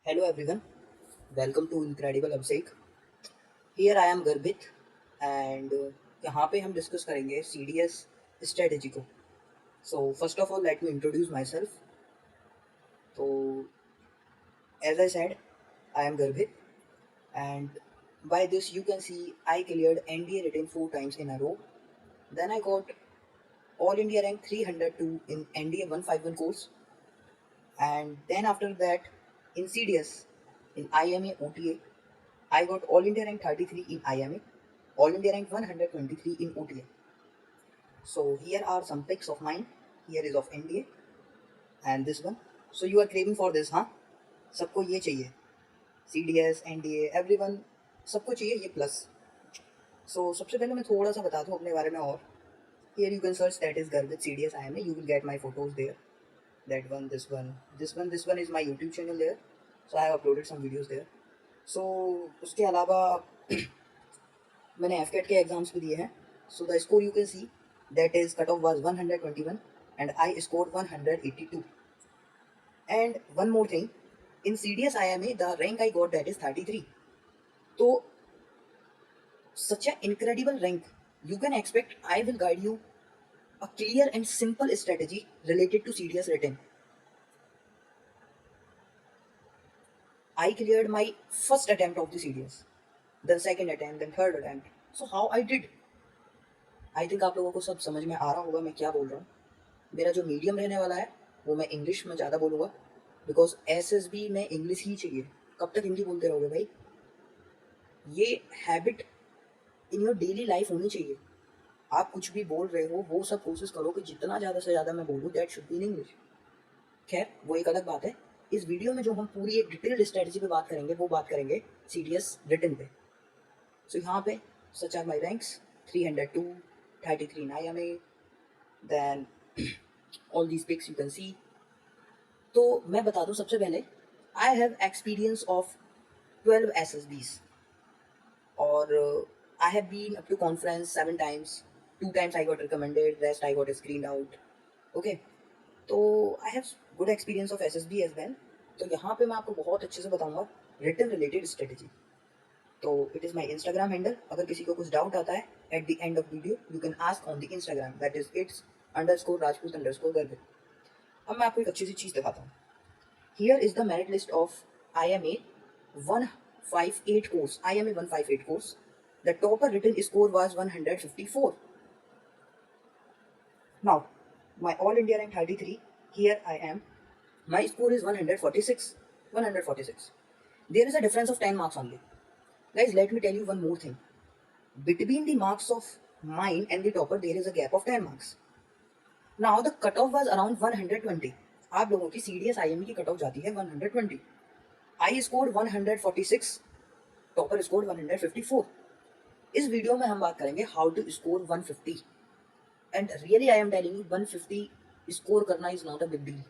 Hello everyone, welcome to Incredible Abhishek. Here I am Garbit and यहाँ पे हम discuss करेंगे CDS स्ट्रेटेजी को. So first of all let me introduce myself. So as I said, I am Garbit and by this you can see I cleared NDA written 4 times in a row. Then I got All India rank 302 in NDA 151 course, and then after that in CDS in IMA OTA I got All India rank 33 in IMA, All India rank 123 in OTA. So here are some pics of mine. Here is of NDA and this one. So you are craving for this, हाँ? सबको ये चाहिए. CDS, NDA, everyone सबको चाहिए ये plus. So सबसे पहले मैं थोड़ा सा बता दूँ अपने बारे में और. Here you can search that is Garbit CDS IMA. You will get my photos there. That one, this one is my YouTube channel there. So I have uploaded some videos there. So उसके अलावा मैंने FCAT के exams भी दिए हैं. So the score you can see that is cutoff was 121 and I scored 182. And one more thing, in CDS IMA the rank I got that is 33. So such an incredible rank. You can expect I will guide you a clear and simple strategy related to CDS written. I cleared my first attempt of the CDS, then second attempt, then third attempt. So how I did? I think आप लोगों को सब समझ में आ रहा होगा मैं क्या बोल रहा हूँ. मेरा जो मीडियम रहने वाला है वो मैं इंग्लिश में ज़्यादा बोलूँगा बिकॉज SSB में इंग्लिश ही चाहिए. कब तक हिंदी बोलते रहोगे भाई? ये habit in your daily life होनी चाहिए. आप कुछ भी बोल रहे हो वो सब कोशिश करो कि जितना ज़्यादा से ज़्यादा मैं बोलूँ that should be in English. खैर वो एक अलग बात है. इस वीडियो में जो हम पूरी एक डिटेल्ड स्ट्रेटजी पे बात करेंगे वो बात करेंगे CDS रिटन पे. सो यहाँ पे such are my ranks 302, 33 in IMA, then all these pics you can see. तो मैं बता दूं सबसे पहले I have experience of 12 SSBs और I have been up to conference 7 times. 2 times I got recommended, rest I got screened out. Okay, तो I have good experience of SSB as well. तो यहाँ पे मैं आपको बहुत अच्छे से बताऊंगा रिटन रिलेटेड स्ट्रेटेजी. तो it is my Instagram handle. अगर किसी को कुछ डाउट आता है at the end of video you can ask on the Instagram that is its_Rajput_Garbit. अब मैं आपको एक अच्छी सी चीज़ दिखाता हूँ. Here is the merit list of IMA 158 course. IMA 158 course. The topper written score was 154. Now my all India rank 33. Here I am. My score is 146. 146. There is a difference of 10 marks only. Guys, let me tell you one more thing. Between the marks of mine and the topper, there is a gap of 10 marks. Now the cutoff was around 120. आप लोगों की CDS IME की cutoff जाती है 120. I scored 146. Topper score 154. इस video में हम बात करेंगे how to score 150. And really I am telling you 150 score करना is not a big deal.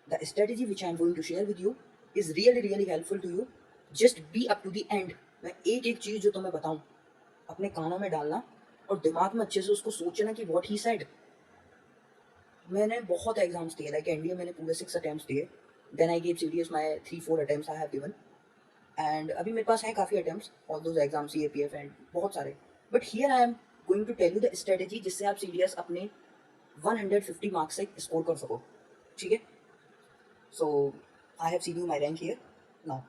The strategy which I am going to share with you is really helpful to you. Just be up to the end. मैं एक एक चीज़ जो तुम्हें बताऊँ अपने कानों में डालना और दिमाग में अच्छे से उसको सोचना कि व्हाट ही सेड. मैंने बहुत एग्जाम्स दिए लाइक NDA मैंने पूरे 6 अटैम्प्ट्स दिए. Then I gave CDS my 3-4 attempts I have given. And अभी मेरे पास हैं काफ़ी attempts all those exams CAPF and बहुत सारे. But here I am going to tell you the strategy जिससे आप CDS अपने 150 मार्क्स से स्कोर कर सको. ठीक है. So I have seen you my rank here. Now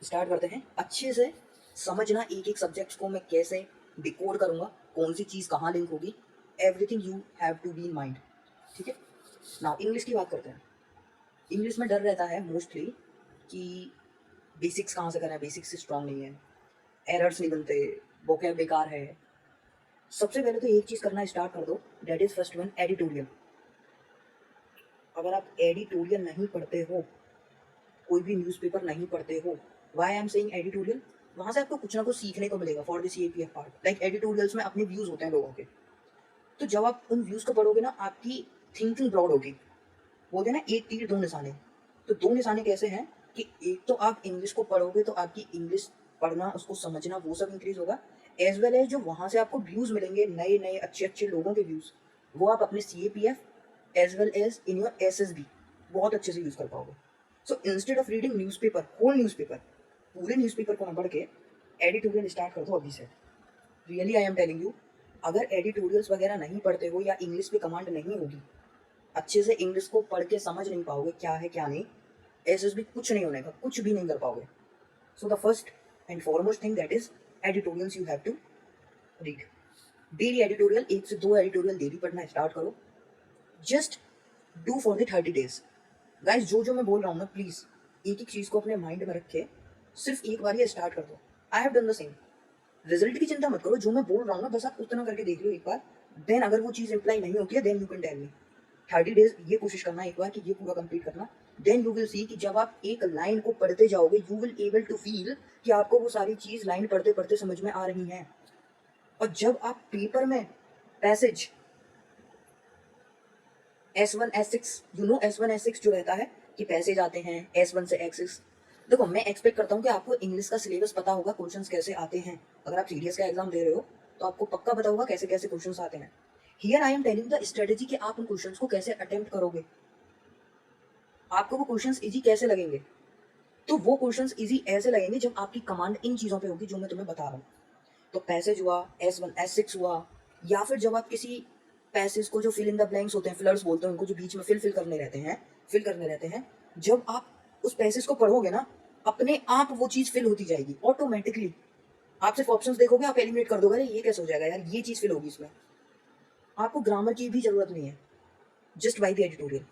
start करते हैं. अच्छे से समझना एक एक सब्जेक्ट्स को मैं कैसे डिकोड करूँगा, कौन सी चीज़ कहाँ लिंक होगी. Everything you have to be in mind. ठीक है. नाउ इंग्लिश की बात करते हैं. इंग्लिश में डर रहता है मोस्टली कि बेसिक्स कहाँ से करें, बेसिक्स से स्ट्रॉन्ग नहीं है, एरर्स नहीं बनते, वोकैब बेकार है. सबसे पहले तो एक चीज़ करना स्टार्ट कर दो. That is first one, editorial. अगर आप एडिटोरियल नहीं पढ़ते हो, कोई भी न्यूज़पेपर नहीं पढ़ते हो, why I am saying editorial, वहाँ से आपको कुछ ना कुछ सीखने को मिलेगा for this CAPF part. Like editorials में अपने व्यूज़ होते हैं लोगों के. तो जब आप उन व्यूज़ को पढ़ोगे ना आपकी थिंकिंग ब्रॉड होगी. बोलते हैं ना एक तीर दो निशाने. तो दो निशाने कैसे हैं कि एक तो आप इंग्लिश को पढ़ोगे तो आपकी इंग्लिश पढ़ना, उसको समझना, वो सब इंक्रीज होगा. एज वेल एज जो वहाँ से आपको व्यूज़ मिलेंगे नए नए अच्छे लोगों के व्यूज़, वो आप अपने CAPF as well as in your SSB बहुत अच्छे से यूज़ कर पाओगे. So instead of reading newspaper, whole newspaper, पूरे न्यूज़पेपर को ना पढ़ के एडिटोरियल स्टार्ट कर दो अभी से। Really I am telling you, अगर एडिटोरियल्स वगैरह नहीं पढ़ते हो या इंग्लिश पे कमांड नहीं होगी, अच्छे से इंग्लिश को पढ़ के समझ नहीं पाओगे क्या है क्या नहीं, एसएसबी कुछ नहीं होने का, कुछ भी नहीं कर पाओगे। So the first and foremost thing that is editorials you have to read. Daily editorial, 1 से 2 एडिटोरियल डेली पढ़ना स्टार्ट करो। Just do for the 30 days। Guys जो जो मैं बोल रहा हूँ ना, प्लीज एक एक चीज को अपने माइंड में रख के सिर्फ एक बार ये स्टार्ट कर दो। I have done the same. Result की चिंता मत करो, जो मैं बोल रहा हूँ ना बस आप उतना करके देख लो एक बार। देन अगर वो चीज इम्प्लाई नहीं होती है then you can tell me. 30 days ये कोशिश करना एक बार कि ये पूरा कंप्लीट करना। देन यू विल सी कि जब आप एक लाइन को पढ़ते जाओगे you will able to feel कि आपको वो सारी चीज लाइन पढ़ते पढ़ते समझ में आ रही हैं। और जब आप पेपर में passage S1 S6, you know S1 S6 जो रहता है कि पैसेज आते हैं S1 से X6। देखो मैं एक्सपेक्ट करता हूँ कि आपको इंग्लिश का सिलेबस पता होगा, क्वेश्चंस कैसे आते हैं। अगर आप सीडीएस का एग्जाम दे रहे हो तो आपको पक्का पता होगा कैसे कैसे क्वेश्चंस आते हैं। Here I am telling the strategy कि आप उन क्वेश्चंस को कैसे अटेम्प्ट करोगे, आपको वो क्वेश्चंस इजी कैसे लगेंगे। तो वो क्वेश्चंस इजी ऐसे लगेंगे जब आपकी कमांड इन चीज़ों पे होगी जो मैं तुम्हें बता रहा हूँ। तो पैसेज हुआ, S1 S6 हुआ, या फिर जब आप किसी पैसेज को जो फिल इन द ब्लैंक्स होते हैं, फिलर्स बोलते हैं उनको, जो बीच में फिल करने रहते हैं, जब आप उस पैसेज को पढ़ोगे ना अपने आप वो चीज़ फिल होती जाएगी ऑटोमेटिकली। आप सिर्फ ऑप्शंस देखोगे, आप एलिमिनेट कर दोगे, अरे ये कैसे हो जाएगा यार, ये चीज़ फिल होगी इसमें। आपको ग्रामर की भी जरूरत नहीं है, जस्ट बाय द एडिटोरियल।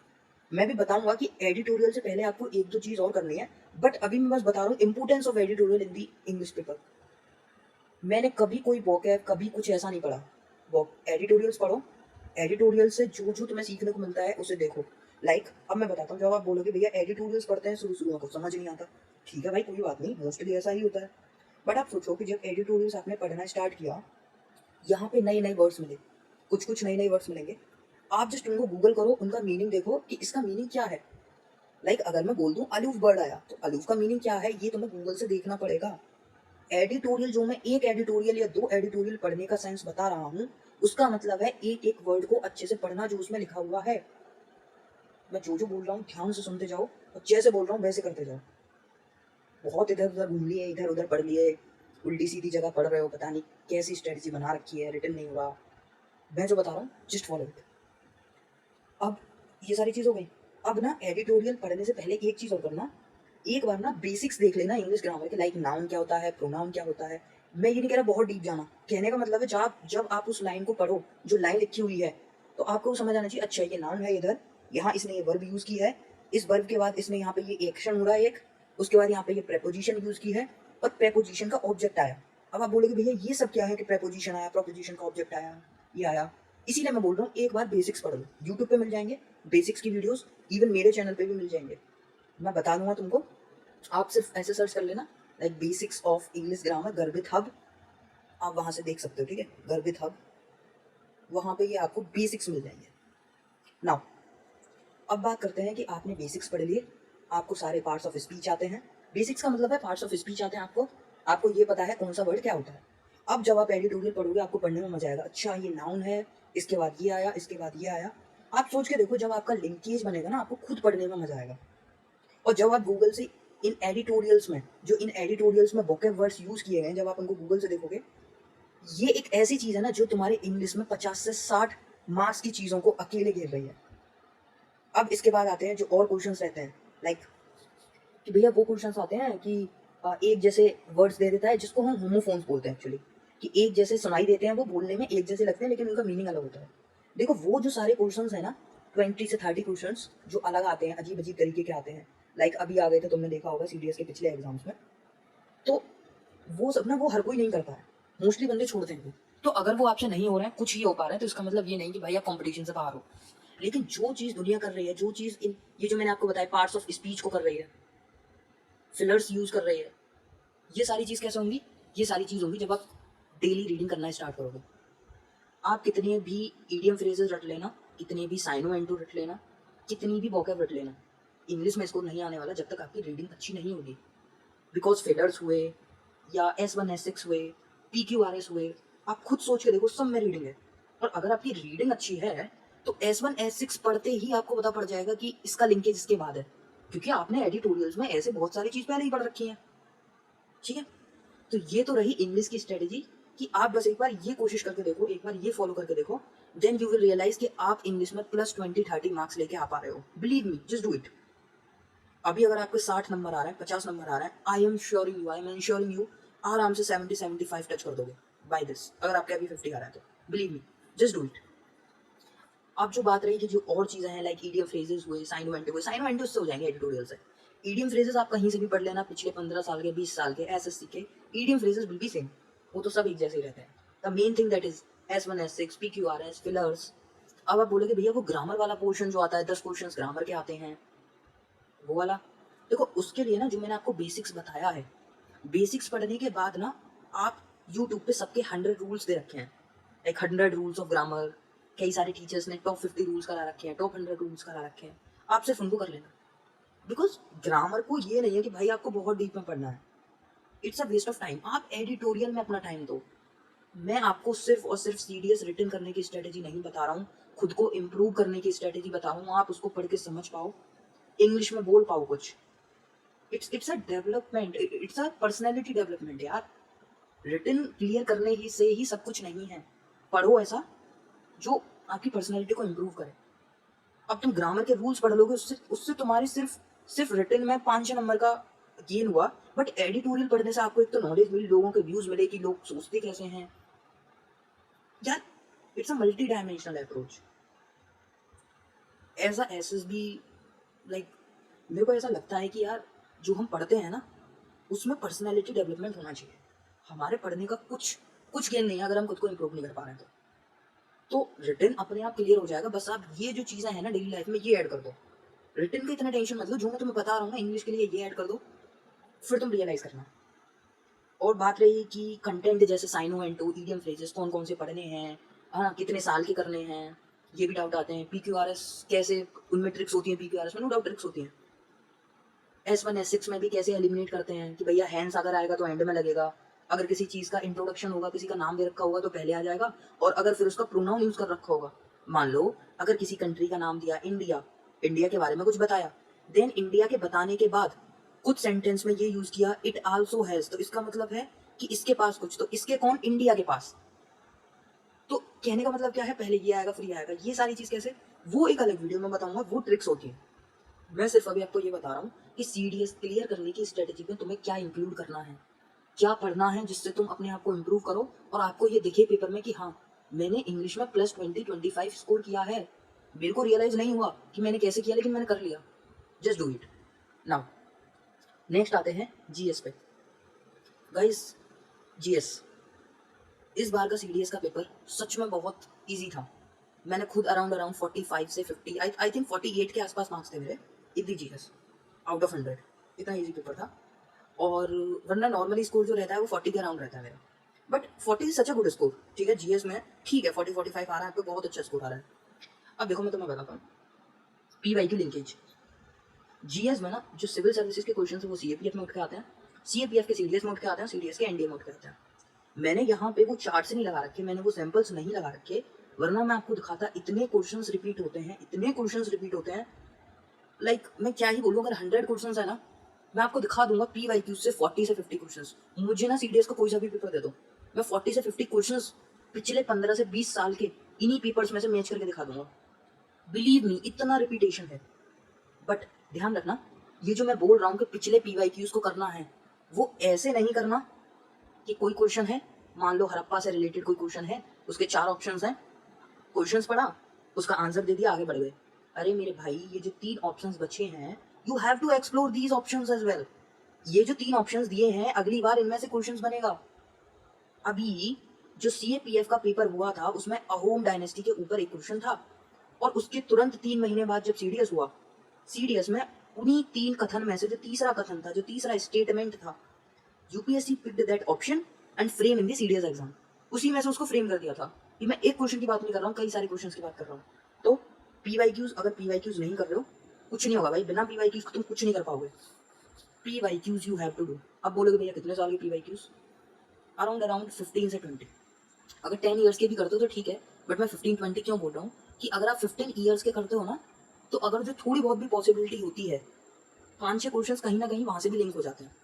मैं भी बताऊंगा कि एडिटोरियल से पहले आपको एक दो चीज़ और करनी है, बट अभी मैं बस बता रहा हूँ importance of editorial in the English paper. मैंने कभी कोई वोकैब कभी कुछ ऐसा नहीं पढ़ा। वो एडिटोरियल्स पढ़ो, एडिटोरियल से जो जो तुम्हें सीखने को मिलता है उसे देखो। अब मैं बताता हूँ, जब आप बोलोगे भैया एडिटोरियल्स पढ़ते हैं शुरू शुरू में कुछ समझ नहीं आता, ठीक है भाई कोई बात नहीं, मोस्टली ऐसा ही होता है। बट आप सोचो कि जब एडिटोरियल्स आपने पढ़ना स्टार्ट किया, यहाँ पे नए नए वर्ड्स मिले, कुछ कुछ नए नए वर्ड्स मिलेंगे, आप जस्ट उनको गूगल करो, उनका मीनिंग देखो कि इसका मीनिंग क्या है। अगर मैं बोल दूं अलूफ बर्ड आया तो अलूफ का मीनिंग क्या है, ये तुम्हें गूगल से देखना पड़ेगा। एडिटोरियल जो मैं एक एडिटोरियल या 2 एडिटोरियल पढ़ने का सेंस बता रहा हूँ, उसका मतलब है एक एक वर्ड को अच्छे से पढ़ना जो उसमें लिखा हुआ है। मैं जो जो बोल रहा हूँ ध्यान से सुनते जाओ और जैसे बोल रहा हूँ वैसे करते जाओ। बहुत इधर उधर घूम लिए, इधर उधर पढ़ लिए, उल्टी सीधी जगह पढ़ रहे हो, पता नहीं कैसी स्ट्रेटजी बना रखी है, रिटर्न नहीं हुआ। मैं जो बता रहा हूँ जस्ट फॉलो इट। अब ये सारी चीज़ हो गई। अब ना एडिटोरियल पढ़ने से पहले एक चीज़ और करना, एक बार ना बेसिक्स देख लेना इंग्लिश ग्रामर के, नाउन क्या होता है, प्रोनाउन क्या होता है। मैं ये नहीं कह रहा बहुत डीप जाना, कहने का मतलब है जब आप उस लाइन को पढ़ो, जो लाइन लिखी हुई है, तो आपको समझ आना चाहिए अच्छा ये नाउन है, इधर यहाँ इसने ये वर्ब यूज़ की है, इस वर्ब के बाद इसने यहाँ पे ये एक्शन हो रहा है एक, उसके बाद यहाँ पे ये प्रेपोजिशन यूज़ की है और प्रेपोजिशन का ऑब्जेक्ट आया। अब आप बोलोगे भैया ये सब क्या है कि प्रेपोजिशन आया, प्रोपोजिशन का ऑब्जेक्ट आया, ये आया। इसीलिए मैं बोल रहा हूँ एक बार बेसिक्स पढ़ लो, यूट्यूब पे मिल जाएंगे बेसिक्स की वीडियोस, इवन मेरे चैनल पे भी मिल जाएंगे, मैं बता दूंगा तुमको। आप सिर्फ ऐसे सर्च कर लेना बेसिक्स ऑफ इंग्लिश ग्रामर गर्भित हब, आप वहाँ से देख सकते हो, ठीक है, गर्भित हब, वहाँ पे ये आपको बेसिक्स मिल जाएंगे। नाउ अब बात करते हैं कि आपने बेसिक्स पढ़ लिए, आपको सारे पार्ट्स ऑफ स्पीच आते हैं। बेसिक्स का मतलब है पार्ट्स ऑफ स्पीच आते हैं आपको, आपको ये पता है कौन सा वर्ड क्या होता है। अब जब आप एडिटोरियल पढ़ोगे आपको पढ़ने में मजा आएगा, अच्छा ये नाउन है, इसके बाद ये आया, इसके बाद ये आया। आप सोच के देखो जब आपका लिंकेज बनेगा ना आपको खुद पढ़ने में मजा आएगा। और जब आप गूगल से इन एडिटोरियल्स में वोकैब वर्ड्स यूज किए गए हैं, जब आप उनको गूगल से देखोगे, ये एक ऐसी चीज है ना जो तुम्हारे इंग्लिश में 50 से 60 मार्क्स की चीजों को अकेले घेर रही है। अब इसके बाद आते हैं जो और क्वेश्चंस रहते हैं, कि भैया वो क्वेश्चंस आते हैं कि एक जैसे वर्ड्स दे देता है जिसको हम होमोफोन्स बोलते हैं एक्चुअली, कि एक जैसे सुनाई देते हैं, वो बोलने में एक जैसे लगते हैं लेकिन उनका मीनिंग अलग होता है। देखो वो जो सारे क्वेश्चंस है ना, 20 से 30 क्वेश्चंस जो अलग आते हैं, अजीब अजीब तरीके के आते हैं, अभी आ गए थे, तुमने देखा होगा सीडीएस के पिछले एग्जाम्स में, तो वो सब ना वो हर कोई नहीं करता है, मोस्टली बंदे छोड़ते हैं। तो अगर वो आपसे नहीं हो रहा है, कुछ ही हो पा रहा है, तो इसका मतलब ये नहीं कि भाई आप कॉम्पिटिशन से बाहर हो। लेकिन जो चीज़ दुनिया कर रही है, जो चीज़ ये जो मैंने आपको बताया पार्ट्स ऑफ स्पीच को कर रही है, फिलर्स यूज कर रही है, ये सारी चीज़ कैसे होंगी, ये सारी चीज़ होंगी जब आप डेली रीडिंग करना स्टार्ट करोगे। आप कितने भी इडियम फ्रेजेस रट लेना, कितने भी साइनो एंटू रट लेना, कितनी भी वोकैब रट लेना, इंग्लिश में इसको नहीं आने वाला जब तक आपकी रीडिंग अच्छी नहीं होगी। बिकॉज फिलर्स हुए या S1 S6 हुए, PQRS हुए, आप खुद सोच के देखो सब में रीडिंग है। और अगर आपकी रीडिंग अच्छी है तो S1 S6 पढ़ते ही आपको पता पड़ जाएगा कि इसका लिंकेज इसके बाद है। क्योंकि आपने एडिटोरियल्स में ऐसे बहुत सारी चीज पहले ही पढ़ रखी है, ठीक है। तो ये तो रही इंग्लिश की स्ट्रेटेजी कि आप बस एक बार ये कोशिश करके देखो, एक बार ये फॉलो करके देखो, देन यू विल रियलाइज कि आप इंग्लिश में +20-30 मार्क्स लेके आ पा रहे हो। Believe me, just do it. अभी अगर आपको 60 नंबर आ रहा है, 50 नंबर आ रहा है, आई एम इंश्योरिंग यू आराम से 70-75 टच कर दोगे बाय दिस। अगर आपके अभी 50 आ रहा है तो believe me, just do it. अब जो बात रही कि जो और चीजें हैं लाइक ईडियम फ्रेजेस हुए, साइनो से हो जाएंगे एडिटोरियल से। ईडियम फ्रेजेस आप कहीं से भी पढ़ लेना, पिछले 15 साल के, 20 साल के एसएससी के idiom phrases will be same, वो तो सब एक जैसे ही रहते हैं। The main thing that is S1 S6 PQRS fillers. अब आप बोलोगे भैया वो ग्रामर वाला पोर्शन जो आता है, 10 क्वेश्चंस ग्रामर के आते हैं, वो वाला, देखो उसके लिए ना जो मैंने आपको बेसिक्स बताया है, बेसिक्स पढ़ने के बाद ना आप यूट्यूब पे सबके 100 रूल्स दे रखे हैं, लाइक 100 रूल्स ऑफ ग्रामर। कई सारे टीचर्स ने टॉप 50 रूल्स करा रखे हैं, टॉप 100 रूल्स करा रखे हैं, आप सिर्फ उनको कर लेना। बिकॉज ग्रामर को ये नहीं है कि भाई आपको बहुत डीप में पढ़ना है, it's a waste of time. आप एडिटोरियल में अपना टाइम दो। मैं आपको सिर्फ और सिर्फ सीडीएस रिटन करने की स्ट्रेटेजी नहीं बता रहा हूँ, खुद को इम्प्रूव करने की स्ट्रेटेजी बता रहा हूँ। आप उसको पढ़ के समझ पाओ, इंग्लिश में बोल पाओ कुछ। It's a development, it's a personality development यार। रिटन क्लियर करने ही से ही सब कुछ नहीं है, पढ़ो ऐसा जो आपकी पर्सनैलिटी को इम्प्रूव करे। अब तुम ग्रामर के रूल्स पढ़ लोगे, उससे उससे तुम्हारी सिर्फ सिर्फ रिटन में 5-6 नंबर का गेन हुआ, बट एडिटोरियल पढ़ने से आपको एक तो नॉलेज मिली, लोगों के व्यूज मिले कि लोग सोचते कैसे हैं यार। It's a multi dimensional approach. As a SSB, like मेरे को ऐसा लगता है कि यार जो हम पढ़ते हैं ना उसमें पर्सनैलिटी डेवलपमेंट होना चाहिए। हमारे पढ़ने का कुछ कुछ गेन नहीं है अगर हम खुद को इम्प्रूव नहीं कर पा रहे हैं तो रिटन अपने आप क्लियर हो जाएगा। बस आप ये जो चीज़ें हैं ना डेली लाइफ में, ये ऐड कर दो। रिटन का इतना टेंशन मत लो, जो मैं तुम्हें बता रहा हूँ ना इंग्लिश के लिए, ये ऐड कर दो, फिर तुम रियलाइज करना। और बात रही कि कंटेंट जैसे साइनो एंड टू, ईडियम फ्रेजेस कौन कौन से पढ़ने हैं, हाँ कितने साल के करने हैं, ये भी डाउट आते हैं। PQRS कैसे, उनमें ट्रिक्स होती हैं, PQRS में नो डाउट ट्रिक्स होती हैं। S1 S6 में भी कैसे एलिमिनेट करते हैं कि भैया हैंस अगर आएगा तो एंड में लगेगा, अगर किसी चीज़ का इंट्रोडक्शन होगा, किसी का नाम दे रखा होगा तो पहले आ जाएगा, और अगर फिर उसका प्रोनाउन यूज कर रखा होगा, मान लो अगर किसी कंट्री का नाम दिया इंडिया, इंडिया के बारे में कुछ बताया, देन इंडिया के बताने के बाद कुछ सेंटेंस में ये यूज किया इट आल्सो हैज, तो इसका मतलब है कि इसके पास कुछ, तो इसके कौन, इंडिया के पास। तो कहने का मतलब क्या है, पहले ये आएगा फिर ये आएगा, ये सारी चीज कैसे, वो एक अलग वीडियो में बताऊंगा, वो ट्रिक्स होती है। मैं सिर्फ अभी आपको ये बता रहा हूँ कि सीडीएस क्लियर करने की स्ट्रेटेजी में तुम्हें क्या इंक्लूड करना है, क्या पढ़ना है, जिससे तुम अपने आप को इम्प्रूव करो और आपको ये दिखे पेपर में कि हाँ मैंने इंग्लिश में +20-25 स्कोर किया है। मेरे को रियलाइज नहीं हुआ कि मैंने कैसे किया, लेकिन मैंने कर लिया। Just do it now. Next आते हैं जीएस पे। गाइस जीएस, इस बार का सीडीएस का पेपर सच में बहुत इजी था। मैंने खुद अराउंड 45 से 50, आई थिंक 48 के आसपास मार्क्स थे मेरे इतनी जीएस आउट ऑफ 100। इतना इजी पेपर था। और वरना नॉर्मली स्कोर जो रहता है वो 40 के अराउंड रहता है मेरा, but 40 is such a good score. ठीक है, जीएस में ठीक है 40-45 आ रहा है आपको, बहुत अच्छा स्कोर आ रहा है। अब देखो मैं तुम्हें बताता हूँ PYQ लिंकेज। जीएस में ना जो सिविल सर्विसेज के क्वेश्चन है वो CAPF में उठ के आते हैं, CAPF के सीडीएस में उठ के आते हैं, CDS के एनडीए में उठ के आते हैं। मैंने यहाँ पे वो चार्ट नहीं लगा रखे, मैंने वो सैंपल्स नहीं लगा रखे, वरना मैं आपको दिखाता। इतने क्वेश्चंस रिपीट होते हैं, इतने क्वेश्चंस रिपीट होते हैं, लाइक मैं क्या ही बोलूँ। अगर 100 क्वेश्चंस है ना, मैं आपको दिखा दूंगा PYQ से 40 से 50 क्वेश्चंस। मुझे ना सीडीएस का कोई सा भी पेपर दे दो, मैं 40 से 50 क्वेश्चंस पिछले 15 से 20 साल के इन्हीं पेपर्स में से मैच करके दिखा दूंगा। बिलीव मी, इतना रिपीटेशन है। बट ध्यान रखना, ये जो मैं बोल रहा हूँ कि पिछले PYQs को करना है, वो ऐसे नहीं करना कि कोई क्वेश्चन है, मान लो हड़प्पा से रिलेटेड कोई क्वेश्चन है, उसके 4 ऑप्शंस हैं, क्वेश्चंस पढ़ा, उसका आंसर दे दिया, आगे बढ़ गए। अरे मेरे भाई, ये जो 3 ऑप्शंस बचे हैं, you have to explore these options as well. ये जो 3 ऑप्शंस दिए हैं, अगली बार इनमें से क्वेश्चंस बनेगा। अभी जो CAPF का पेपर हुआ था उसमें अहोम डायनेस्टी के ऊपर एक क्वेश्चन था, और उसके तुरंत 3 महीने बाद जब सीडीएस हुआ, सीडीएस में उन्हीं 3 कथन में से जो तीसरा कथन था, जो तीसरा स्टेटमेंट था, UPSC picked that option and frame in the CDS exam. उसी में से उसको फ्रेम कर दिया था। ये मैं एक क्वेश्चन की बात नहीं कर रहा हूँ, कई सारे क्वेश्चन की बात कर रहा हूँ। तो PYQs, अगर PYQs नहीं कर रहे हो, कुछ नहीं होगा भाई, बिना PYQs तुम कुछ नहीं कर पाओगे। PYQs you have to do. अब बोलोगे भैया कितने साल के PYQs? अराउंड 15 से 20। अगर 10 ईयर्स के भी करते हो तो ठीक है, बट मैं 15-20 क्यों बोल रहा हूँ कि अगर आप 15 ईयर्स के करते हो ना, तो अगर जो थोड़ी बहुत भी पॉसिबिलिटी होती है 5-6 क्वेश्चंस कहीं ना कहीं वहाँ से भी लिंक हो जाते हैं।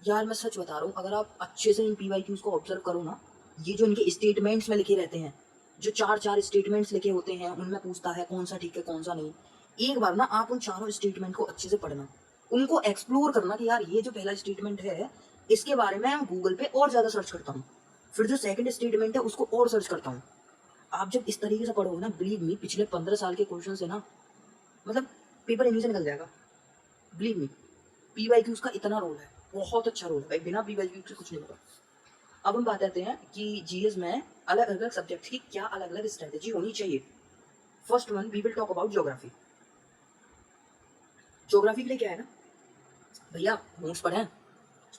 यार मैं सच बता रहा हूँ, अगर आप अच्छे से इन PYQs को ऑब्जर्व करो ना, ये जो इनके स्टेटमेंट्स में लिखे रहते हैं, जो 4-4 स्टेटमेंट्स लिखे होते हैं, उनमें पूछता है कौन सा ठीक है कौन सा नहीं। एक बार ना आप उन चारों स्टेटमेंट को अच्छे से पढ़ना, उनको एक्सप्लोर करना कि यार ये जो पहला स्टेटमेंट है इसके बारे में मैं गूगल पे और ज़्यादा सर्च करता हूँ, फिर जो सेकंड स्टेटमेंट है उसको और सर्च करता हूँ। आप जब इस तरीके से पढ़ोगे ना, बिलीव मी, पिछले 15 साल के क्वेश्चन से ना, मतलब पेपर इन्हीं से निकल जाएगा। बिलीव मी, PYQs का इतना रोल है, बहुत अच्छा रोल है भाई, बिना PYQ से कुछ नहीं होगा। अब हम बात करते हैं कि GS में अलग अलग सब्जेक्ट की क्या अलग अलग स्ट्रेटेजी होनी चाहिए। First one, we will talk about geography. Geography के लिए क्या है ना भैया, नोट्स पढ़ें,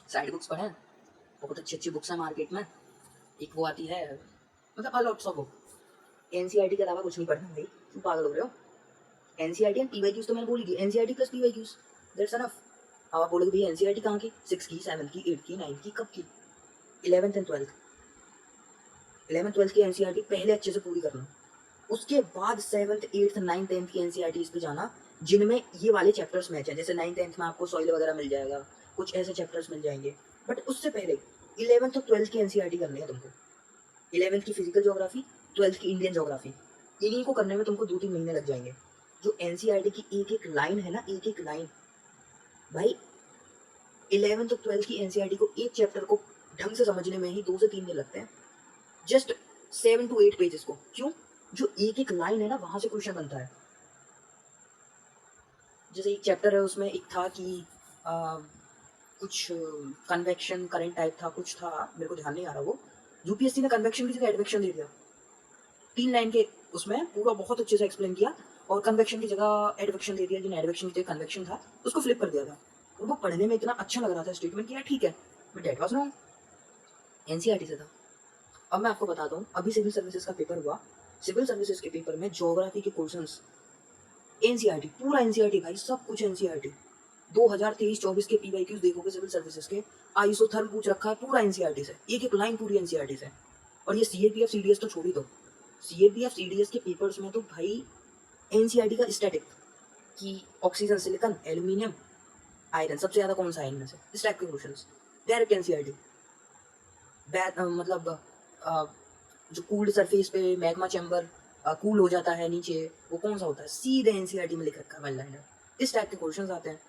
साइड बुक्स पढ़ें, बहुत अच्छी अच्छी बुक्स हैं मार्केट में। एक वो आती है, मतलब अलॉट्स ऑफ बुक। NCERT के अलावा कुछ नहीं पढ़ना भाई, तुम पागल हो रहे हो। NCERT एंड PYQs तो मैंने बोल दी, NCERT plus PYQs, that's enough. अब आप बोलोगे भैया NCERT कहाँ की, 6 की, 7 की, 8 की, 9 की, कब की? 11th and 12th। 11th 12th की NCERT पहले अच्छे से पूरी करना, उसके बाद 7th 8th 9th 10th की NCERT इस पे जाना जिनमें ये वाले चैप्टर्स मैच हैं। जैसे 9th 10th में आपको सॉइल वगैरह मिल जाएगा, कुछ ऐसे चैप्टर्स मिल जाएंगे। बट उससे पहले 11th और 12th की NCERT करनी है तुमको। 11th की फिजिकल ज्योग्राफी, 12th की इंडियन ज्योग्राफी, इन्हीं को करने में तुमको 2-3 महीने लग जाएंगे। जो NCERT की एक एक लाइन है ना, एक एक लाइन भाई, 11th और 12th की NCERT को एक चैप्टर को ढंग से समझने में ही 2 से 3 दिन लगते हैं, जस्ट 7 to 8 पेजेस को। क्यों? जो एक एक लाइन है ना, वहां से क्वेश्चन बनता है। जैसे एक चैप्टर है उसमें एक था कि कुछ कन्वेक्शन करंट टाइप था, कुछ था, मेरे को ध्यान नहीं आ रहा वो। UPSC ने कन्वेक्शन की जगह एडवेक्शन दे दिया, 3 लाइन के उसमें पूरा बहुत अच्छे से एक्सप्लेन किया, और कन्वेक्शन की जगह एडवेक्शन दे दिया, जिन्हें एडवेक्शन की जगह कन्वेक्शन था उसको फ्लिप कर दिया था। और वो पढ़ने में इतना अच्छा लग रहा था स्टेटमेंट कि यार ठीक है, but that was wrong, NCERT से था। अब मैं आपको बताता हूँ, अभी सिविल सर्विसेज का पेपर हुआ, सिविल सर्विसेज के पेपर में ज्योग्राफी के क्वेश्चंस NCERT, पूरा NCERT भाई, सब कुछ NCERT। 2023-24 के PYQs देखोगे सिविल सर्विसेज के, आइसोथर्म पूछ रखा है पूरा NCERT से, एक एक लाइन पूरी NCERT से। और ये CAPF CDS तो छोड़ ही दो, CAPF CDS के पेपर्स में तो भाई NCERT का स्टैटिक कि ऑक्सीजन, सिलिकॉन, एल्यूमिनियम, आयरन सबसे ज्यादा कौन सा है इनमें से, इस टाइप के क्वेश्चंस डायरेक्ट NCERT। मतलब जो कूल्ड सरफेस पे मैग्मा चैम्बर कूल हो जाता है नीचे, वो कौन सा होता है, सीधे NCERT में लिख रखा है वन लाइनर। इस टाइप के क्वेश्चंस आते हैं,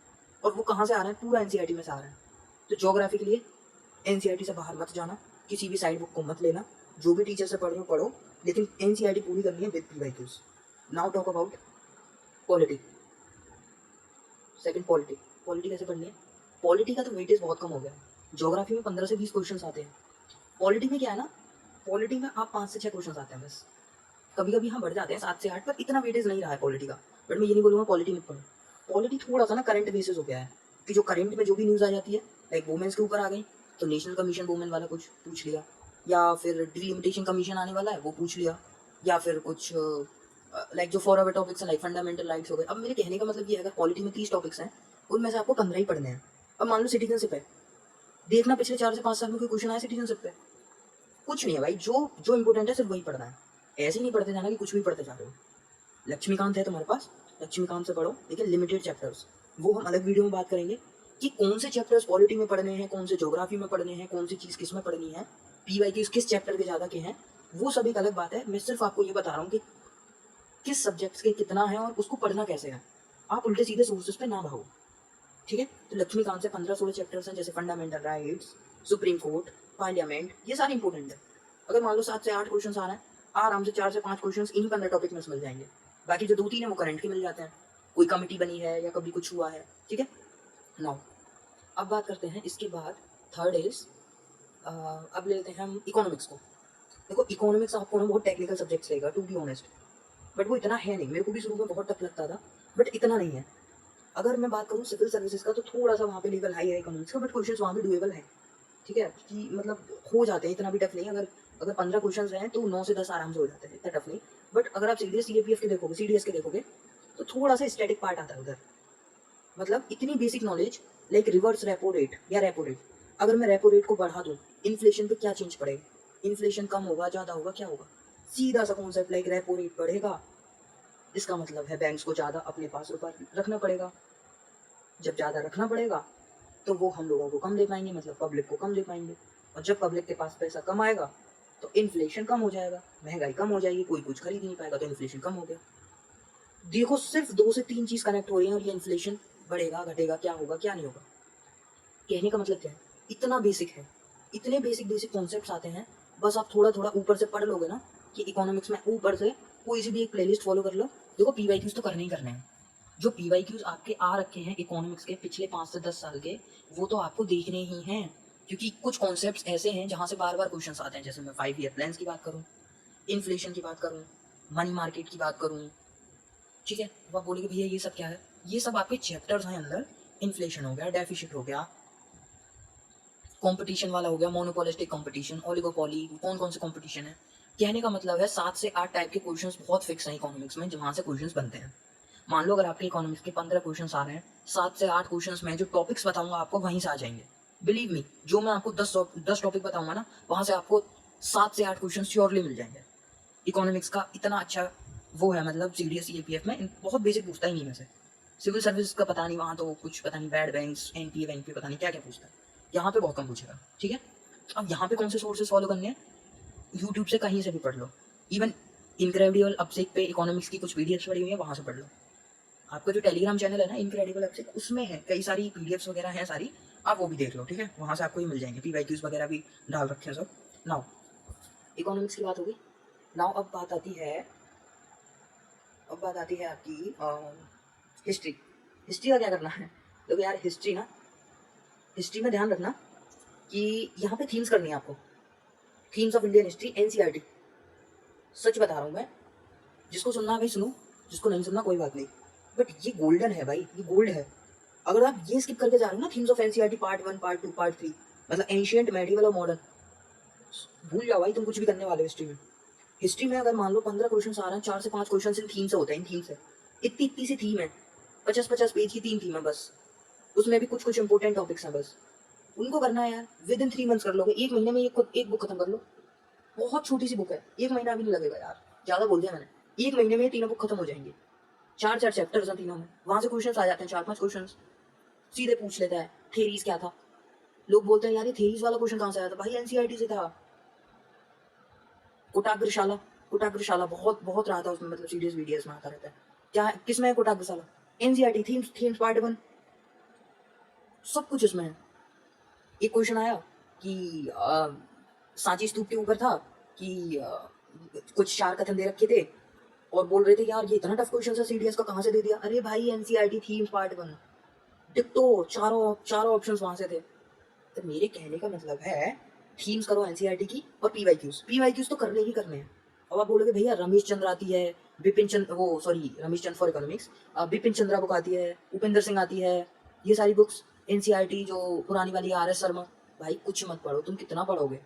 और वो कहाँ से आ रहे हैं, पूरा NCERT में से आ रहे हैं। तो ज्योग्राफी के लिए NCERT से बाहर मत जाना, किसी भी साइड बुक को मत लेना, जो भी टीचर से पढ़ रहे हो पढ़ो, लेकिन NCERT पूरी करनी है with PYQs। Now talk about polity. Second, polity. Polity कैसे पढ़नी है? पॉलिटी का तो वेटेज बहुत कम हो गया है, ज्योग्राफी में 15 से 20 क्वेश्चन आते हैं। पॉलिटी में क्या है ना, पॉलिटी में आप 5 से 6 क्वेश्चन आते हैं बस, कभी कभी हाँ बढ़ जाते हैं 7 से 8, पर इतना वेटेज नहीं रहा है पॉलिटी का। बट मैं ये नहीं बोलूँगा पॉलिटी मत पढ़ो, पॉलिटी थोड़ा सा ना करंट बेसिस हो गया है, कि जो करंट में जो भी न्यूज़ आ जाती है, लाइक वुमेन्स के ऊपर आ गई तो नेशनल कमीशन वुमेन वाला कुछ पूछ लिया, या फिर डिलिमिटेशन कमीशन आने वाला है वो पूछ लिया, या फिर कुछ लाइक जो फॉर अवर टॉपिक्स हैं लाइक फंडामेंटल राइट्स हो गए। अब मेरे कहने का मतलब ये है, अगर पॉलिटी में 30 टॉपिक्स हैं, उनमें से आपको 15 ही पढ़ने हैं। अब मान लो सिटीजनशिप है, देखना पिछले 4 से 5 साल में कोई क्वेश्चन आया सिटीजनशिप पे, कुछ नहीं है भाई, जो जो इंपॉर्टेंट है सिर्फ वही पढ़ना है। ऐसे ही नहीं पढ़ते जाना कि कुछ भी पढ़ते जा रहे हो। लक्ष्मीकांत है तुम्हारे पास, लक्ष्मीकांत से पढ़ो, लेकिन लिमिटेड चैप्टर्स, वो हम अलग वीडियो में बात करेंगे कि कौन से चैप्टर्स पॉलिटी में पढ़ने हैं, कौन से ज्योग्राफी में पढ़ने हैं, कौन सी चीज़ किस में पढ़नी है, PYQs किस चैप्टर के ज़्यादा के हैं, वो सब एक अलग बात है। मैं सिर्फ आपको ये बता रहा हूँ कि किस सब्जेक्ट्स के कितना है और उसको पढ़ना कैसे है। आप उल्टे सीधे सोर्सेज पे ना भागो, ठीक है? तो लक्ष्मीकांत से 15-16 चैप्टर्स हैं, जैसे fundamental rights, supreme court, parliament, ये सारे इंपॉर्टेंट है। अगर मान लो 7 से 8 क्वेश्चन आ रहे हैं, आराम से 4 से 5 क्वेश्चन इन्हीं 15 टॉपिक में से मिल जाएंगे। बाकी जो 2-3 है वो करंट के मिल जाते हैं, कोई कमिटी बनी है या कभी कुछ हुआ है, ठीक है? नाउ अब बात करते हैं इसके बाद, थर्ड इज, अब ले लेते हैं हम इकोनॉमिक्स को। देखो इकोनॉमिक्स आपको ना बहुत टेक्निकल सब्जेक्ट्स रहेगा, टू बी ऑनेस्ट, बट वो इतना है नहीं। मेरे को भी शुरू में बहुत टफ लगता था, बट इतना नहीं है। अगर मैं बात करूँ सिविल सर्विसेज का, तो थोड़ा सा वहाँ पे लेवल हाई है इकोनॉमिक्स का, बट क्वेश्चन वहाँ भी डुएबल है, ठीक है? कि मतलब हो जाते हैं, इतना भी टफ नहीं। अगर अगर 15 क्वेश्चन हैं तो 9 से 10 आराम से हो जाते हैं, इतना टफ नहीं। बट अगर आप सीडीएस CAPF के देखोगे, CDS के देखोगे, तो थोड़ा सा स्टैटिक पार्ट आता है उधर। मतलब इतनी basic knowledge, like reverse repo rate या रेपो रेट, अगर मैं रेपो रेट को बढ़ा दूँ, इन्फ्लेशन पे क्या चेंज पड़ेगा, इन्फ्लेशन कम होगा, ज़्यादा होगा, क्या होगा, सीधा सा कॉन्सेप्ट, लाइक रेपो रेट बढ़ेगा, इसका मतलब है बैंक्स को ज़्यादा अपने पास रुपया रखना पड़ेगा। जब ज़्यादा रखना पड़ेगा तो वो हम लोगों को कम दे पाएंगे, मतलब पब्लिक को कम दे पाएंगे। और जब पब्लिक के पास पैसा कम आएगा तो इन्फ्लेशन कम हो जाएगा, महंगाई कम हो जाएगी, कोई कुछ खरीद नहीं पाएगा, तो इन्फ्लेशन कम हो गया। देखो सिर्फ 2 से 3 चीज़ कनेक्ट हो रही है और ये इन्फ्लेशन बढ़ेगा घटेगा, क्या होगा क्या नहीं होगा। कहने का मतलब क्या है, इतना बेसिक है, इतने बेसिक बेसिक कॉन्सेप्ट्स आते हैं, बस आप थोड़ा थोड़ा ऊपर से पढ़ लोगे ना कि इकोनॉमिक्स में ऊपर से कोई सी भी एक प्लेलिस्ट फॉलो कर लो। देखो पीवाईक्यूज तो करने ही करने हैं, जो पीवाईक्यूज आपके आ रखे हैं इकोनॉमिक्स के पिछले 5 से 10 साल के, वो तो आपको देखने ही हैं, क्योंकि कुछ कॉन्सेप्ट्स ऐसे हैं जहाँ से बार बार क्वेश्चन आते हैं। जैसे मैं 5 ईयर प्लान्स की बात करूँ, इन्फ्लेशन की बात करूँ, मनी मार्केट की बात करूँ, ठीक है। अब आप बोलेंगे भैया ये सब क्या है, ये सब आपके चैप्टर्स हैं अंदर। इन्फ्लेशन हो गया, डेफिसिट हो गया, कंपटीशन वाला हो गया, मोनोपोलिस्टिक कंपटीशन, ओलिगोपोली, कौन कौन से कंपटीशन है। कहने का मतलब है 7 से 8 टाइप के क्वेश्चंस बहुत फिक्स हैं इकोनॉमिक्स में, जहाँ से क्वेश्चंस बनते हैं। मान लो अगर आपके इकोनॉमिक्स के 15 क्वेश्चंस आ रहे हैं, 7 से 8 क्वेश्चंस में जो टॉपिक्स बताऊंगा आपको वहीं से आ जाएंगे। बिलीव मी, जो मैं आपको 10 टॉपिक बताऊंगा ना, वहाँ से आपको 7 से 8 क्वेश्चन श्योरली मिल जाएंगे। इकोनॉमिक्स का इतना अच्छा वो है, मतलब CDS EAPF में बहुत बेसिक पूछता ही नहीं। में से सिविल सर्विस का पता नहीं, वहाँ तो कुछ पता नहीं, बैड बैंक्स, NPA बैंक पे पता नहीं क्या क्या पूछता है, यहाँ पे बहुत कम पूछेगा, ठीक है। अब यहाँ पे कौन से सोर्सेज फॉलो करने हैं, यूट्यूब से कहीं से भी पढ़ लो, इवन इनक्रेडिबल अपसेक पे इकोनॉमिक्स की कुछ PDFs पड़ी हुई है, वहाँ से पढ़ लो। आपका जो टेलीग्राम चैनल है ना इनक्रेडिबल अपसेक, उसमें है कई सारी PDFs वगैरह हैं सारी, आप वो भी देख लो, ठीक है। वहाँ से आपको ही मिल जाएंगे, PYQs वगैरह भी डाल रखे हैं सब। नाउ इकोनॉमिक्स की बात होगी। नाउ अब बात आती है आपकी हिस्ट्री। हिस्ट्री का क्या करना है, देखो यार हिस्ट्री में ध्यान रखना कि यहाँ पे थीम्स करनी है आपको, themes of Indian history, NCERT। सच बता रहा हूँ मैं, जिसको सुनना है भाई सुनो, जिसको नहीं सुनना कोई बात नहीं, बट ये गोल्डन है भाई, ये गोल्ड है। अगर आप ये स्किप करके जा रहे हो ना, themes of NCERT part 1 part 2 part 3, मतलब एंशियंट, मेडिवल और मॉडर्न, भूल जाओ भाई तुम कुछ भी करने वाले हो हिस्ट्री में। हिस्ट्री में अगर मान लो 15 क्वेश्चन आ रहे हैं, 4 से 5 क्वेश्चन इन थीम से होते हैं, इन थीम से इतनी इतनी सी थीम है, 50-50 पेज की 3 थीम है बस, उसमें भी कुछ कुछ इंपॉर्टेंट टॉपिक्स हैं बस, उनको करना है यार। विद इन 3 मंथ्स कर लोगे, 1 महीने में एक बुक खत्म कर लो। बहुत छोटी सी बुक है, 1 महीना भी नहीं लगेगा यार, ज्यादा बोल दिया मैंने। 1 महीने में ये तीनों बुक खत्म हो जाएंगी, 4 चैप्टर्स हैं तीनों में, वहां से क्वेश्चन आ जाते हैं, 4-5 क्वेश्चन सीधे पूछ लेता है। थेरीज क्या था, लोग बोलते हैं यार ये थेरीज वाला क्वेश्चन कहाँ से आया था, भाई NCERT से था। कुटाग्रशाला, कुटाग्रशाला बहुत बहुत रहा था उसमें, मतलब सीरियस वीडियोस में आता रहता है। क्या किसमें है Kutagrashala, NCERT themes, themes part 1, सब कुछ इसमें है। एक क्वेश्चन आया कि सांची स्तूप के ऊपर था कि कुछ 4 कथन दे रखे थे और बोल रहे थे यार ये इतना टफ क्वेश्चन है CDS का, कहाँ से दे दिया। अरे भाई NCERT थीम्स पार्ट 1, डिक्टो, चारों ऑप्शंस वहां से थे। तो मेरे कहने का मतलब है थीम्स करो NCERT की, और पीवाईक्यूज तो करने ही करने हैं। अब आप बोलोगे भैया रमेश चंद्र आती है, Ramesh Chandra for economics, Bipin Chandra book आती है, उपेंद्र सिंह आती है, ये सारी बुक्स NCERT जो पुरानी वाली RS शर्मा, भाई कुछ मत पढ़ो, तुम कितना पढ़ोगे।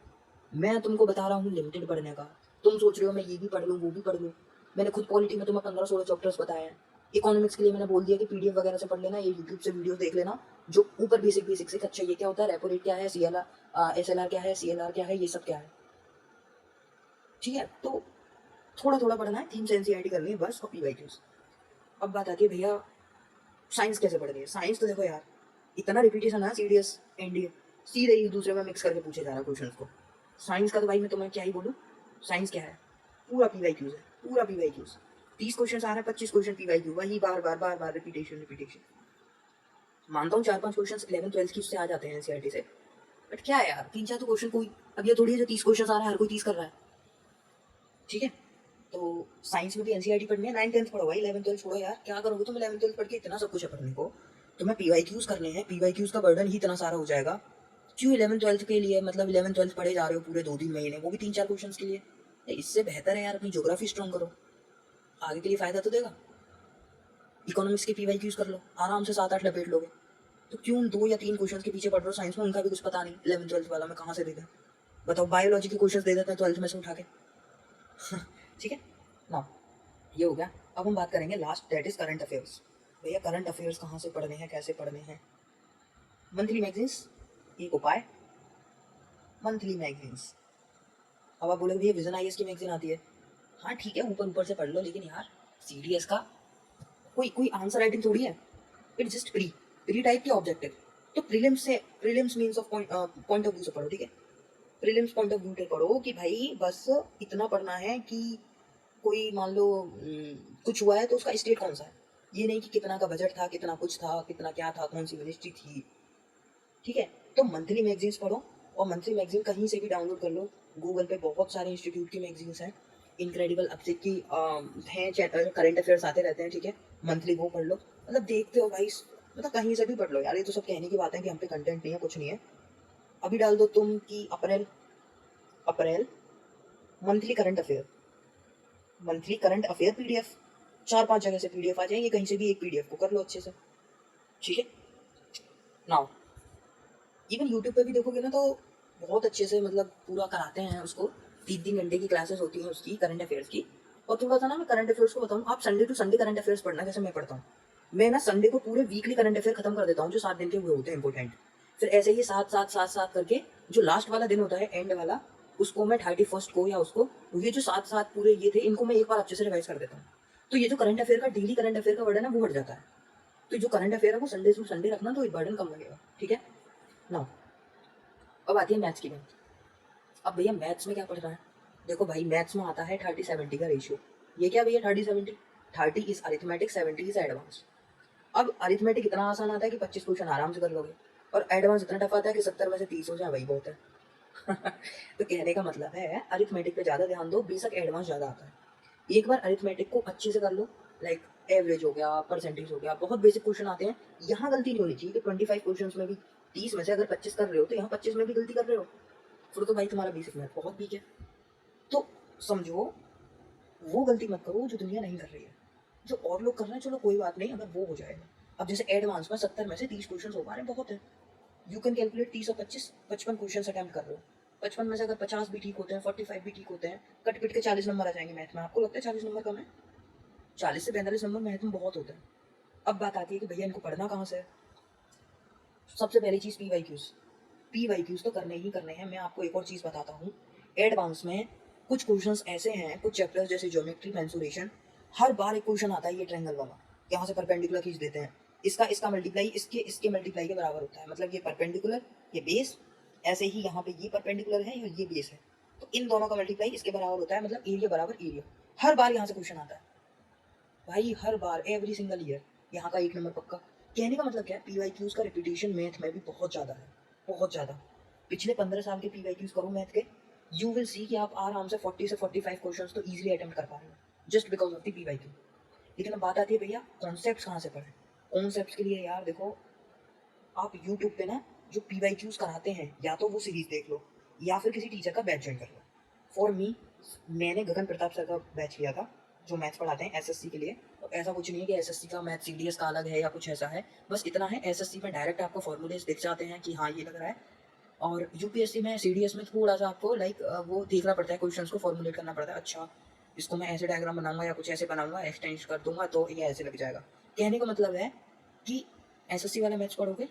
मैं तुमको बता रहा हूँ लिमिटेड पढ़ने का, तुम सोच रहे हो मैं ये भी पढ़ लूँ वो भी पढ़ लूँ। मैंने खुद पॉलिटी में तुम्हें 15-16 चैप्टर्स बताए हैं। इकोनॉमिक्स के लिए मैंने बोल दिया कि PDF वगैरह से पढ़ लेना, ये यूट्यूब से वीडियो देख लेना जो ऊपर बेसिक से। अच्छा ये क्या होता है, रेपो रेट क्या है, SLR क्या है, CLR क्या है, ये सब क्या है, ठीक है। तो थोड़ा थोड़ा पढ़ना है, थीम्स NCERT करनी है बस, और PYQs। अब बात आती है भैया साइंस कैसे पढ़नी है। साइंस तो देखो यार, इतना रिपीटेशन है CDS NDA, सीधे एक दूसरे में मिक्स करके पूछे जा रहा है क्वेश्चन को। साइंस का तो भाई मैं तुम्हें क्या ही बोलूँ, साइंस क्या है, पूरा PYQs है, पूरा PYQs। 30 क्वेश्चन आ रहे हैं, 25 क्वेश्चन PYQ, वही बार बार रिपीटेशन। मानता हूँ 4-5 क्वेश्चन 11th-12th की उससे आ जाते हैं NCERT से, बट क्या है यार 3-4 तो क्वेश्चन कोई, अब ये थोड़ी है जो 30 क्वेश्चन आ रहा है हर कोई 30 कर रहा है, ठीक है। तो साइंस में भी NCERT पढ़नी है, 9th-10th पढ़ो भाई, 11th-12th छोड़ो यार, क्या करोगे तुम 11th-12th पढ़ के, इतना सब कुछ है पढ़ने को। तुम्हें PYQs करने हैं, PYQs का बर्डन ही इतना सारा हो जाएगा, क्यों 11th-12th के लिए, मतलब 11th-12th पढ़े जा रहे हो पूरे 2-3 महीने, वो भी 3-4 क्वेश्चन के लिए। इससे बेहतर है यार अपनी ज्योग्राफी स्ट्रॉन्ग करो, आगे के लिए फायदा तो देगा। इकोनॉमिक्स के PYQs कर लो, आराम से 7-8 लपेट लोगे। तो क्यों 2 या 3 क्वेश्चन के पीछे पढ़ रहे हो, साइंस में उनका भी कुछ पता नहीं, 11th-12th वाला मैं कहाँ से देगा, बताओ। बायोलॉजी के क्वेश्चन दे देते हैं 12th में से उठा के ठीक है ना, ये हो गया। अब हम बात करेंगे last, that is current affairs. भैया करंट अफेयर्स कहाँ से पढ़ने हैं, कैसे पढ़ने हैं। मंथली मैगजीन्स एक उपाय, मंथली मैगजीन्स। अब आप बोलोगे भैया विजन IAS की मैगजीन आती है, हाँ ठीक है ऊपर ऊपर से पढ़ लो, लेकिन यार CDS का कोई आंसर राइटिंग थोड़ी है, इट्स जस्ट प्री टाइप के ऑब्जेक्टिव। तो prelims means of point of view से पढ़ो, ठीक है। प्रीलिम्स पॉइंट ऑफ व्यू से पढ़ो कि भाई बस इतना पढ़ना है कि कोई मान लो कुछ हुआ है तो उसका स्टेट कौन सा है, ये नहीं कि कितना का बजट था, कितना कुछ था, कितना क्या था, कौन सी मिनिस्ट्री थी, ठीक है। तो मंथली मैगजीन्स पढ़ो, और मंथली मैगजीन कहीं से भी डाउनलोड कर लो, गूगल पे बहुत सारे इंस्टीट्यूट की मैगजीन्स हैं, इनक्रेडिबल अपसिक की हैं, करंट अफेयर्स आते रहते हैं, ठीक है। मंथली वो पढ़ लो, मतलब देखते हो भाई, मतलब कहीं से भी पढ़ लो यार, ये तो सब कहने की बात है कि हम पे कंटेंट नहीं है, कुछ नहीं है। अभी डाल दो तुम कि अप्रैल अप्रैल मंथली करंट अफेयर पीडीएफ, 4-5 जगह से पीडीएफ आ जाएंगे, कहीं से भी एक पीडीएफ को कर लो अच्छे से, ठीक है। नाउ इवन यूट्यूब पे भी देखोगे ना तो बहुत अच्छे से मतलब पूरा कराते हैं उसको, 3-3 घंटे की क्लासेस होती हैं उसकी करंट अफेयर्स की। और थोड़ा सा ना मैं करंट अफेयर्स को बताऊँ, आप Sunday to Sunday current affairs पढ़ना, जैसे मैं पढ़ता हूँ, मैं ना संडे को पूरे वीकली करंट अफेयर खत्म कर देता हूँ जो 7 दिन के हुए होते हैं इंपॉर्टेंट। फिर ऐसे ही 7-7 करके जो लास्ट वाला दिन होता है एंड वाला, उसको मैं 31st को या उसको, ये जो 7 पूरे ये थे इनको मैं एक बार अच्छे से रिवाइज कर देता हूँ। तो ये जो करंट अफेयर का डेली करंट अफेयर का वर्डन है वो हट जाता है। तो जो करंट अफेयर है वो संडे टू संडे रखना, तो बर्डन कम लगेगा, ठीक है ना। अब आती है मैथ्स की बात। अब भैया मैथ्स में क्या पढ़ रहा है, देखो भाई मैथ्स में आता है 30-70 का रेशियो। ये क्या भैया 30-70, 30 इज अरिथमेटिक, 70 इज एडवांस। अब अरिथमेटिक इतना आसान आता है कि 25 क्वेश्चन आराम से कर लोगे, और एडवांस इतना टफ आता है कि 70 में से 30 हो जाए वही बहुत है। तो कहने का मतलब है अरिथमेटिक पे ज़्यादा ध्यान दो, बेशक एडवांस ज़्यादा आता है। एक बार अरिथमेटिक को अच्छे से कर लो, लाइक एवरेज हो गया, परसेंटेज हो गया, बहुत बेसिक क्वेश्चन आते हैं, यहाँ गलती नहीं होनी चाहिए कि 25 क्वेश्चन में भी 30 में से अगर 25 कर रहे हो तो यहाँ 25 में भी गलती कर रहे हो, फिर तो भाई तुम्हारा बेसिक मैथ बहुत वीक है। तो समझो वो गलती मत करो जो दुनिया नहीं कर रही है, जो और लोग कर रहे हैं चलो कोई बात नहीं, अगर वो हो जाएगा। अब जैसे एडवांस में 70 में से 30 क्वेश्चन हो पा रहे हैं, बहुत है। यू कैन कैलकुलेट 30 और 25, 55 क्वेश्चन अटैम्प्ट कर रहे हो, 55 में से अगर 50 भी ठीक होते हैं, 45 भी ठीक होते हैं, कट पिट के 40 नंबर आ जाएंगे मैथ में। आपको लगता है 40 नंबर कम है? 40 से 45 नंबर मैथ में बहुत होते हैं। अब बात आती है कि भैया इनको पढ़ना कहाँ से है। सबसे पहली चीज़ पी वाई क्यूज तो करने ही करने हैं। मैं आपको एक और चीज़ बताता हूँ, एडवांस में कुछ क्वेश्चंस ऐसे हैं, कुछ चैप्टर्स जैसे ज्योमेट्री, मेंसुरेशन, हर बार एक क्वेश्चन आता है ये ट्रायंगल वाला, यहाँ से परपेंडिकुलर खींच देते हैं, इसका मल्टीप्लाई इसके मल्टीप्लाई के बराबर होता है, मतलब ये परपेंडिकुलर, ये बेस, ऐसे ही यहाँ पे ये परपेंडिकुलर है और ये बेस है, तो इन दोनों का मल्टीप्लाई इसके बराबर होता है, मतलब एरिया बराबर एरिया। हर बार यहाँ से क्वेश्चन आता है भाई, हर बार, एवरी सिंगल ईयर, यहाँ का 1 नंबर पक्का। कहने का मतलब क्या है, पीवाईक्यूज का रिपीटेशन मैथ में भी बहुत ज़्यादा है, बहुत ज़्यादा। पिछले 15 साल के पीवाईक्यूज करो मैथ के, यू विल सी कि आप आराम से 40 से 45 क्वेश्चन तो इजीली अटेम्प्ट कर पा रहे हो just because of the PYQ. लेकिन अब बात आती है भैया कॉन्सेप्ट्स कहाँ से पढ़ें। कॉन्सेप्ट्स के लिए यार देखो, आप यूट्यूब पे ना जो पीवाईक्यूज कराते हैं, या तो वो सीरीज देख लो या फिर किसी टीचर का बैच ज्वाइन कर लो। फॉर मी, मैंने गगन प्रताप सर का बैच लिया था जो मैथ्स पढ़ाते हैं एसएससी के लिए। तो ऐसा कुछ नहीं है कि एसएससी का मैथ सीडीएस का अलग है या कुछ ऐसा है, बस इतना है एसएससी में डायरेक्ट आपको फॉर्मूलेस दिख जाते हैं कि हाँ ये लग रहा है, और यूपीएससी में सीडीएस में थोड़ा सा आपको लाइक वो देखना पड़ता है, क्वेश्चंस को फॉर्मुलेट करना पड़ता है। अच्छा इसको मैं ऐसे डायग्राम बनाऊंगा या कुछ ऐसे बनाऊंगा, एक्सटेंड कर दूंगा तो ये ऐसे लग जाएगा। कहने का मतलब है कि एसएससी वाला मैथ्स पढ़ोगे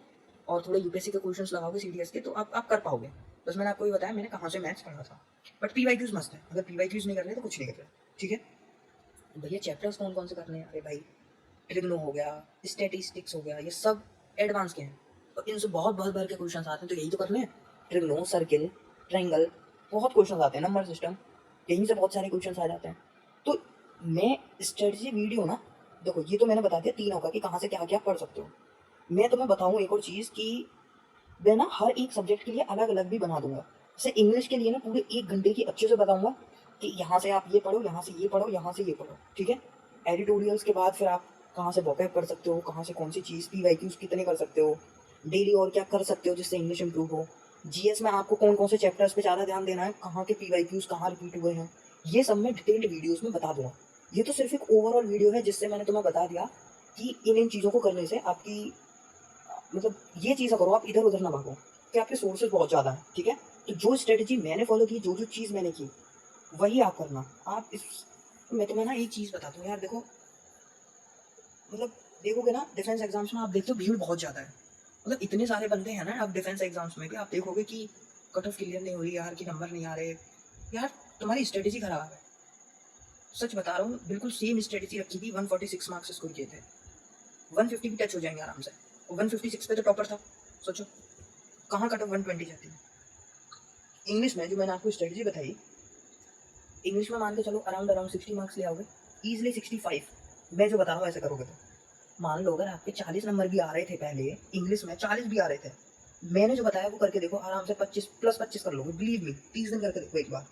और थोड़े यूपीएससी के क्वेश्चंस लगाओगे सीडीएस के, तो आप कर पाओगे। बस मैंने आपको ये बताया मैंने कहाँ से मैथ्स पढ़ा था। बट पीवाईक्यूज मस्त है, अगर पीवाईक्यूज नहीं कर रहे तो कुछ नहीं कर रहे, ठीक है। भैया चैप्टर्स कौन कौन से करने हैं, अरे भाई ट्रिग्नो हो गया, स्टैटिस्टिक्स हो गया, ये सब एडवांस के हैं, और इनसे बहुत बहुत भर के क्वेश्चन आते हैं, तो यही तो करने हैं। ट्रिग्नो, सर्किल, ट्रायंगल, बहुत क्वेश्चन आते हैं, नंबर सिस्टम, यहीं से बहुत सारे क्वेश्चन आ जाते हैं। तो मैं स्ट्रेटजी वीडियो ना, देखो ये तो मैंने बता दिया तीनों का कि कहाँ से क्या क्या पढ़ सकते हो। मैं तुम्हें बताऊँ एक और चीज़ कि मैं ना हर एक सब्जेक्ट के लिए अलग अलग भी बना दूंगा। जैसे इंग्लिश के लिए ना पूरे 1 घंटे की अच्छे से बताऊंगा कि यहाँ से आप ये पढ़ो, यहाँ से ये पढ़ो, यहाँ से ये पढ़ो, ठीक है। एडिटोरियल्स के बाद फिर आप कहाँ से वोकैब कर सकते हो, कहाँ से कौन सी चीज़, पीवाईक्यूज कितने कर सकते हो, डेली और क्या कर सकते हो जिससे इंग्लिश इंप्रूव हो। जीएस में आपको कौन कौन से चैप्टर्स पे ज़्यादा ध्यान देना है, कहाँ के पीवाईक्यूज कहाँ रिपीट हुए हैं, ये सब मैं डिटेल्ड वीडियोज़ में बता दूंगा। ये तो सिर्फ एक ओवरऑल वीडियो है जिससे मैंने तुम्हें बता दिया कि इन चीज़ों को करने से आपकी मतलब ये चीज़ करो, आप इधर उधर ना भागो, कि आपके सोर्सेज बहुत ज़्यादा हैं, ठीक है। तो जो स्ट्रेटजी मैंने फॉलो की, जो जो चीज़ मैंने की, वही आप करना। आप इस मैं तुम्हें ना एक चीज़ बताता हूँ यार, देखो मतलब देखोगे ना डिफेंस एग्जाम्स में, आप देखते हो भीड़ बहुत ज़्यादा है, मतलब इतने सारे बंदे हैं ना, आप डिफेंस एग्जाम्स में भी आप देखोगे कि कट ऑफ क्लियर नहीं हो रही यार, कि नंबर नहीं आ रहे यार, तुम्हारी स्ट्रेटेजी खराब है। सच बता रहा हूँ, बिल्कुल सेम स्ट्रेटेजी रखी थी, 146 मार्क्स स्कोर किए थे, 150 भी टच हो जाएंगे आराम से। 156 पे तो टॉपर था, सोचो कहाँ कट ऑफ 120 जाती है। इंग्लिश में जो मैंने आपको स्ट्रेटजी बताई, इंग्लिश में मान के चलो अराउंड अराउंड 60 मार्क्स ले आओगे ईजिली। 65 मैं जो बता रहा हूँ ऐसे करोगे तो मान लो अगर आपके 40 नंबर भी आ रहे थे पहले, इंग्लिश में 40 भी आ रहे थे, मैंने जो बताया वो करके देखो, आराम से 25 प्लस 25 कर लोगे, बिलीव मी। 30 दिन करके देखो एक बार,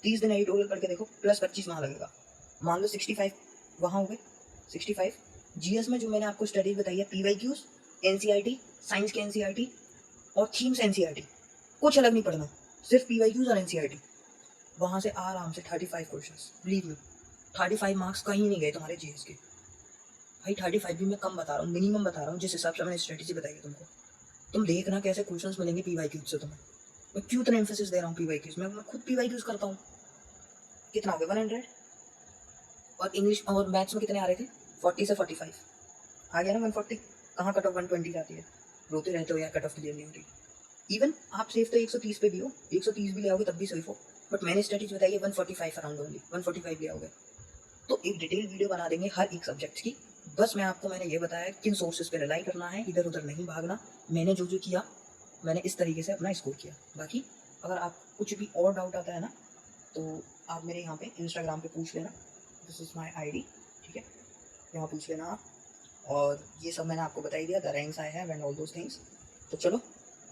30 दिन एडिटोरियल करके देखो, प्लस 25 वहाँ लगेगा। मान लो 65 वहाँ हो गए। 65 जीएस में जो मैंने आपको स्टडी बताई है, पीवाईक्यूज, एनसीईआरटी, साइंस के एनसीईआरटी और थीम्स एनसीईआरटी, कुछ अलग नहीं पढ़ना, सिर्फ पीवाईक्यूज और एनसीईआरटी। वहाँ से आराम से 35 क्वेश्चंस, बिलीव मी। 35 मार्क्स कहीं नहीं गए तुम्हारे जीएस के भाई। 35 भी मैं कम बता रहा हूँ, मिनिमम बता रहा हूँ, जिस हिसाब से मैंने स्ट्रेटेजी बताई है तुमको। तुम देखना कैसे क्वेश्चंस मिलेंगे पीवाईक्यूज से तुम्हें। मैं क्यों इतना एम्फेसिस दे रहा हूँ पीवाईक्यूज में, मैं खुद पीवाईक्यूज करता हूँ। कितना हो गया 100। और इंग्लिश और मैथ्स में कितने आ रहे थे, 40 से 45 आ गया ना 140। कहाँ कट ऑफ 120 जाती है, रोते रहते हो यार कट ऑफ क्लियर नहीं हो रही। इवन आप सेफ तो 130 पे भी हो, 130 भी ले आओगे तब भी सेफ हो, बट मैंने स्ट्रेटेजी बताई है 145 अराउंड ओनली, 145 ले आओगे तो एक डिटेल वीडियो बना देंगे हर एक सब्जेक्ट की। बस मैंने ये बताया किन सोर्सेज पे रिलाई करना है, इधर उधर नहीं भागना। मैंने जो जो किया मैंने इस तरीके से अपना स्कोर किया। बाकी अगर आप कुछ भी और डाउट आता है ना तो आप मेरे यहाँ पे इंस्टाग्राम पे पूछ लेना, दिस इज़ माई आईडी, ठीक है, यहाँ पूछ लेना आप। और ये सब मैंने आपको बता ही दिया, the ranks I have and all those things. तो चलो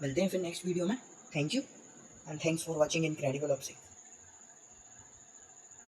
मिलते हैं फिर नेक्स्ट वीडियो में। Thank you and thanks for watching incredible अपसे।